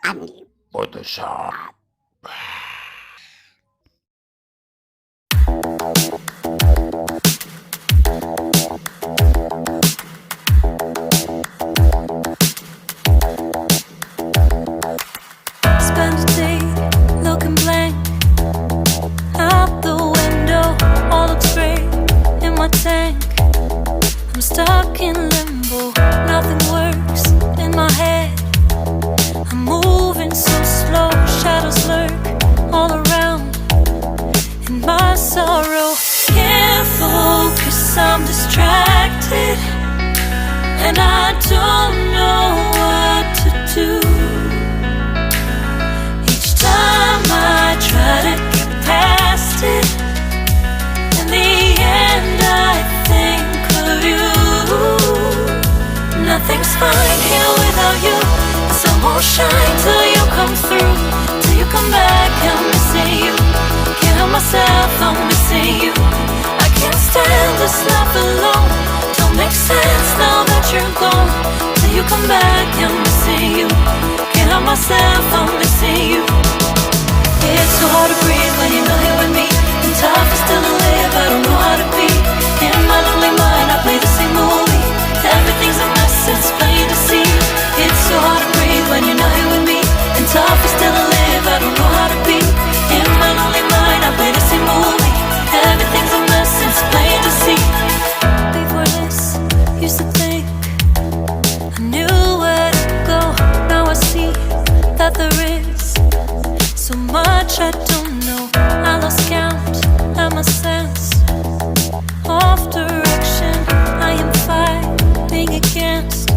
Photoshop. Spend a day looking blank out the window, all looks great in my tank. I'm stuck in limbo, nothing works in my head. I'm moving so slow, shadows lurk all around. In my sorrow, can't focus, I'm distracted, and I don't know what to do. Each time I try to get past it, in the end I think of you. Nothing's fine here without you. The sun won't shine till you come through, till you come back. I'm missing you. Can't help myself, I'm missing you. I can't stand this life alone. Don't make sense now that you're gone. Till you come back, I'm missing you. Can't help myself, I'm missing you. It's so hard to breathe when you're not here with me. And tough is still to live, I don't know how to be. In my lonely mind, I play the same movie. Everything's a mess, it's plain to see. It's so hard to breathe when you're not here with me. And tough is still to live, I don't know how to be. In my lonely mind, I play the same movie. Everything's a mess, it's plain to see. Before this, used to think I knew where to go. Now I see that there is so much I don't know. I lost count and my sense of direction. I am fighting against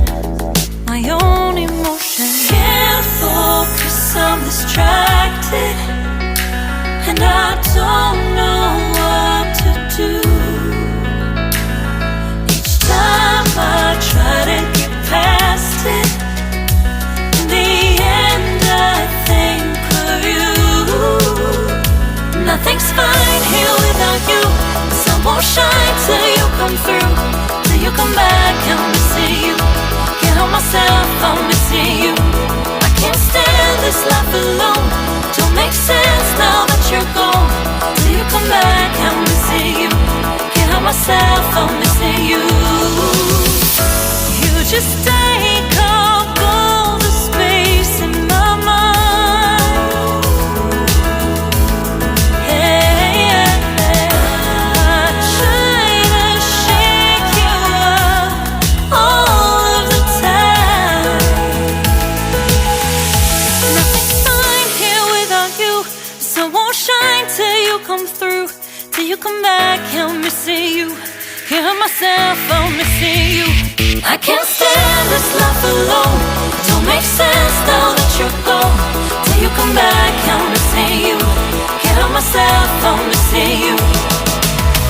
my own emotion. Can't focus, I'm distracted, and I don't know what to do. Each time I try to get past it, in the end I think of you. Nothing's fine here without you. The sun won't shine till you come through, till you come back. I'm missing you. Can't help myself, I'm missing you. I can't stand this life alone. Don't make sense now that you're gone. Till you come back, I'm missing you. Can't help myself, I'm missing you. You just take up all the space in my mind. Hey, I try to shake you up all of the time. Nothing's fine here without you. The sun won't shine till you come through, till you come back. I'm missing you. Can't help myself, I'm missing you. I can't stand this life alone. Don't make sense now that you're gone. Till you come back, I'm missing you. Can't help myself, I'm missing you.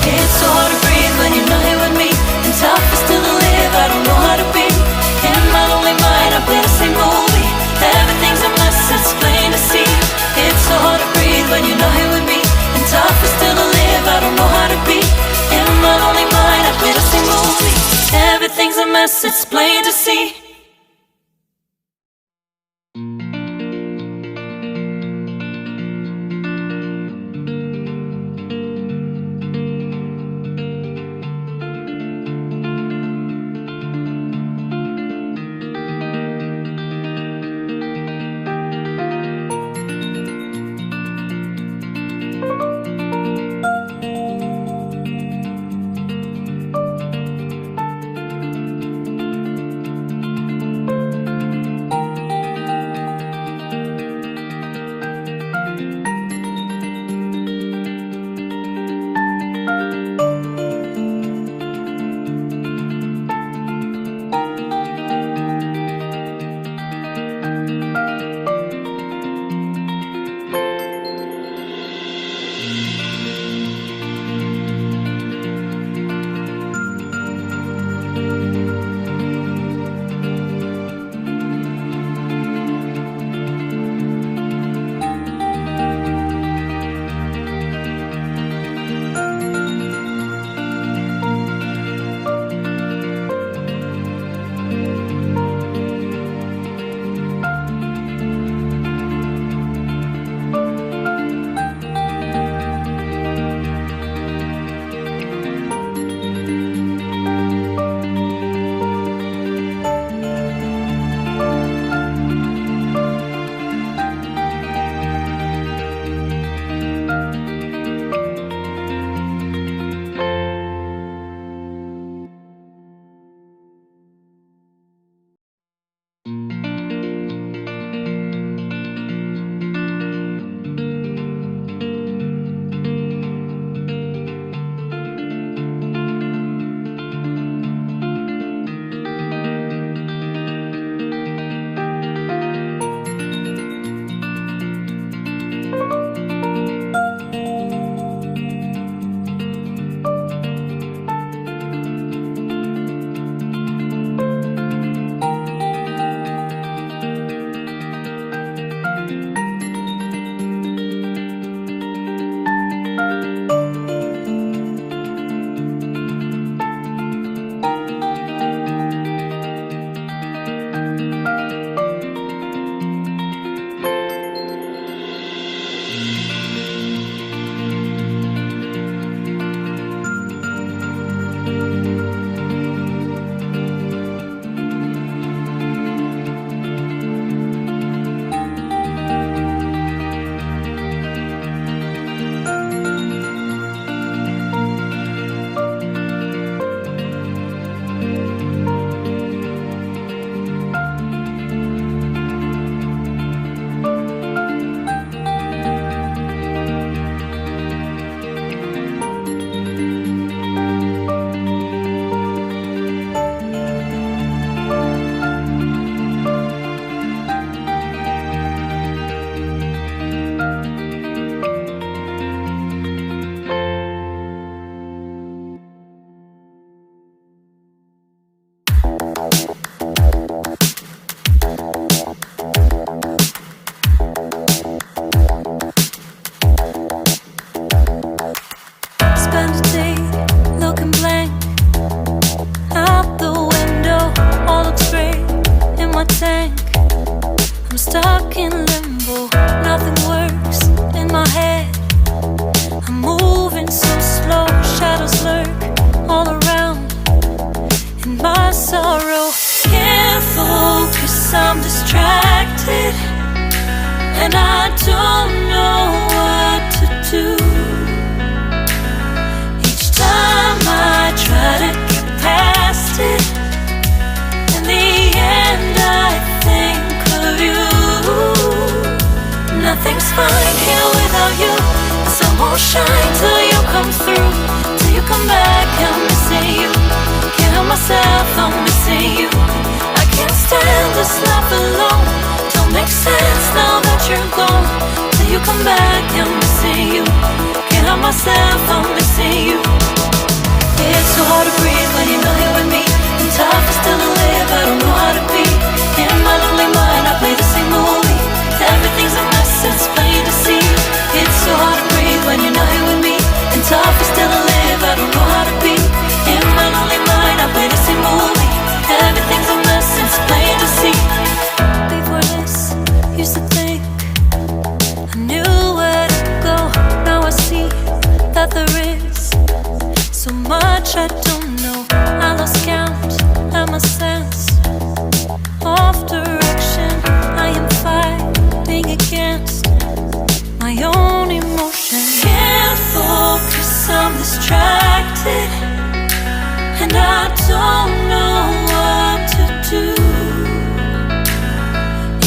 It's so hard to breathe when you're not here with me. And tough is still to live, I don't know how to be. In my lonely mind, I play the same movie. Everything's a mess, it's plain to see. It's so hard to breathe when you're not here with me. And tough is still to live, I don't know how to be. In my lonely mind, I play the same movie. Everything's a mess, it's plain to see. tank. I'm stuck in limbo, nothing works in my head. I'm moving so slow, shadows lurk all around. In my sorrow, can't focus, I'm distracted, and I don't know what to do. Each time I try to get past it, in the end I think of you. Nothing's fine here without you. The sun won't shine till you come through, till you come back. I'm missing you, can't help myself, I'm missing you. I can't stand this life alone, don't make sense now that you're gone. Till you come back, I'm missing you, can't help myself, I'm missing you. It's so hard to breathe when you're not here with me, and tough is still to live, I don't know how to be. In my lonely mind I play the same movie, everything's a mess, it's plain to see. It's so hard to breathe when you're not here with me, and tough is still to live, I don't know how to be. In my lonely mind I play the same movie, everything's a mess, it's plain to see. Before this, used to think I knew where to go. Now I see that there is so much I don't know. I lost count and my sense of direction. I am fighting against my own emotion. Can't focus, I'm distracted, and I don't know what to do.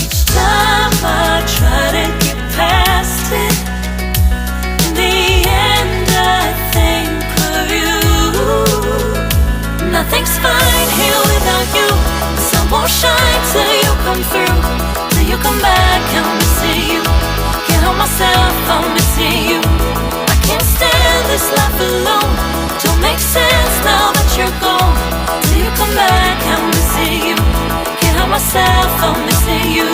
Each time I try to get past it, in the end I think of you. Nothing's fine here without you. The sun won't shine till you come through, till you come back. I'm missing you, can't help myself, I'm missing you. I can't stand this life alone, don't make sense now that you're gone. Till you come back, I'm missing you, can't help myself, I'm missing you.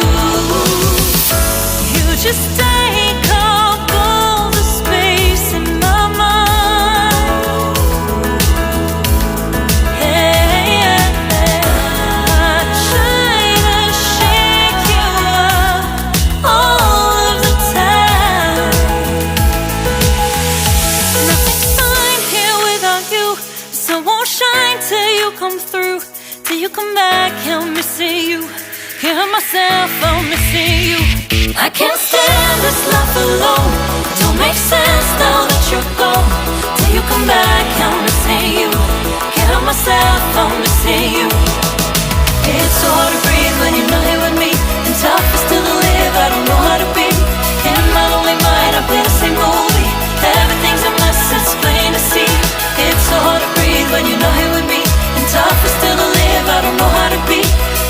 You just take up all the space in my mind. Hey, I try to shake you up all of the time. Nothing's fine here without you. The sun won't shine till you come through, till you come back. I'm missing you, can't help myself, I'm missing you. I can't stand this life alone, don't make sense now that you're gone. Till you come back, I'm missing you, can't help myself, I'm missing you. It's so hard to breathe when you're not here with me, and tough is still to live, I don't know how to be. In my lonely mind I play the same movie, everything's a mess, it's plain to see. It's so hard to breathe when you're not here with me, and tough is still to live, I don't know how to be.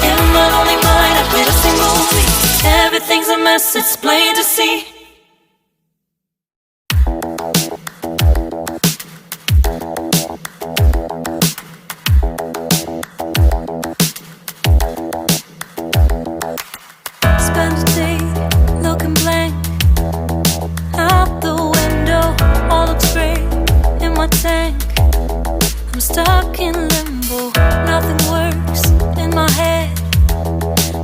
In my lonely mind I play the same movie, everything's a mess, it's plain to see. Spend a day looking blank out the window, all looks great in my tank. I'm stuck in limbo, nothing works in my head.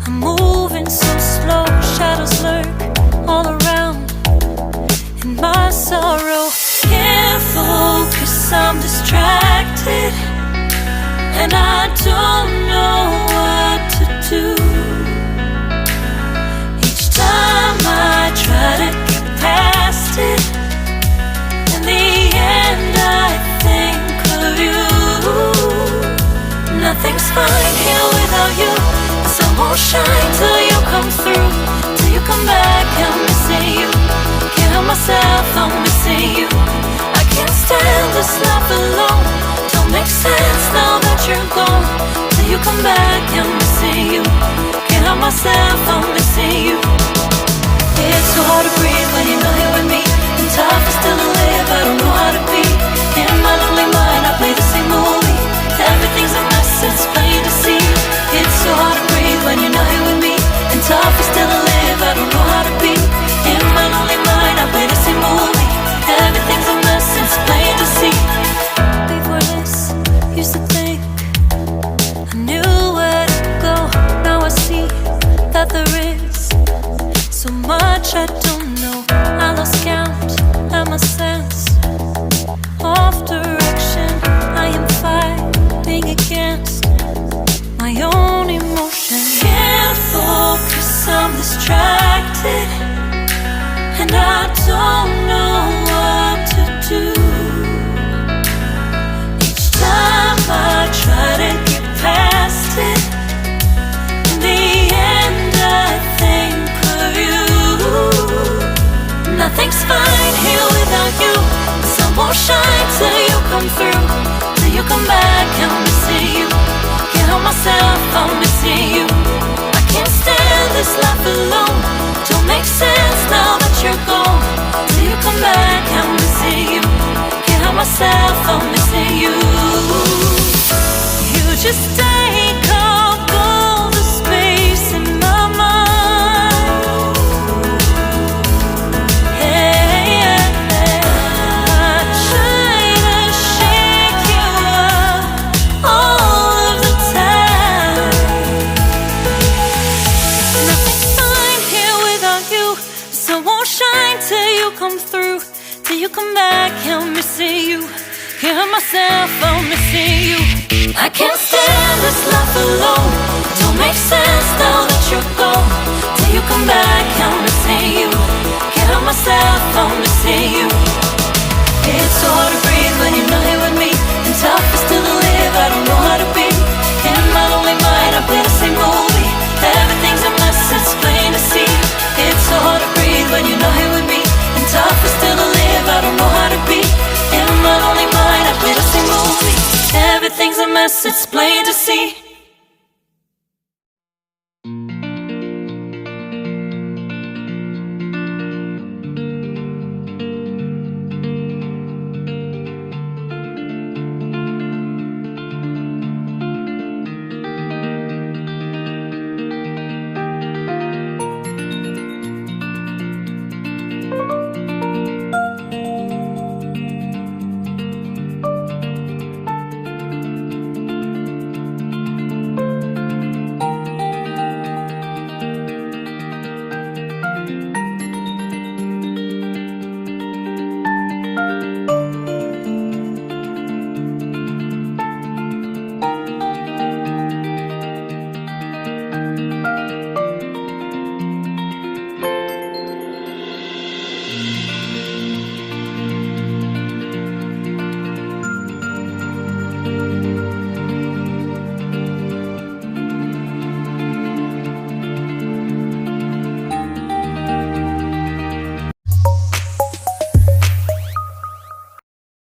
I'm moving so slow, shadows lurk all around. In my sorrow, can't focus, I'm distracted, and I don't know what to do. Each time I try to get past it, in the end I think of you. Nothing's fine here without you. The sun won't shine till you come through, till you come back. I'm missing you, can't help myself, I'm missing you. I can't stand this life alone, don't make sense now that you're gone. Till you come back, I'm missing you, can't help myself, I'm missing you. It's so hard to breathe when you're not here with me, and tough is still to live, I don't know how to be. In my lonely mind I play the same movie, everything's a mess, it's plain to see. It's so hard to breathe when you're not here with me, and tough is still to live, I don't know how to be. In my lonely mind I play the same movie, everything's a mess, it's plain to see. Before this, used to think I knew where to go. Now I see much I don't know. I lost count at my sense of direction. I am fighting against my own emotion. Can't focus, I'm distracted, and I don't know what to do. Each time I try to get past it, in the end I think of you. Nothing's fine here without you. The sun won't shine till you come through, till you come back. I'm missing you. Can't help myself, I'm missing you. I can't stand this life alone. Don't make sense now that you're gone. Till you come back, I'm missing you. Can't help myself, I'm missing you. You just take up all the space in my mind. Hey, I try to shake you up all of the time. Nothing's fine here without you. The sun won't shine till you come through, till you come back. I'm missing you. Can't help myself, I'm missing you. I can't stand this life alone. Don't make sense now that you're gone. Till you come back, I'm missing you. Can't help myself, I'm missing you. It's so hard to breathe when you're not here with me, and tough is still to live. I don't know how to be. In my lonely mind, I play the same movie. Everything's a mess, it's plain to see. It's so hard to breathe when you're not here with me, and tough is still to live. I don't know how to be. In my lonely mind, I play the same movie. Everything's a mess, it's plain to see.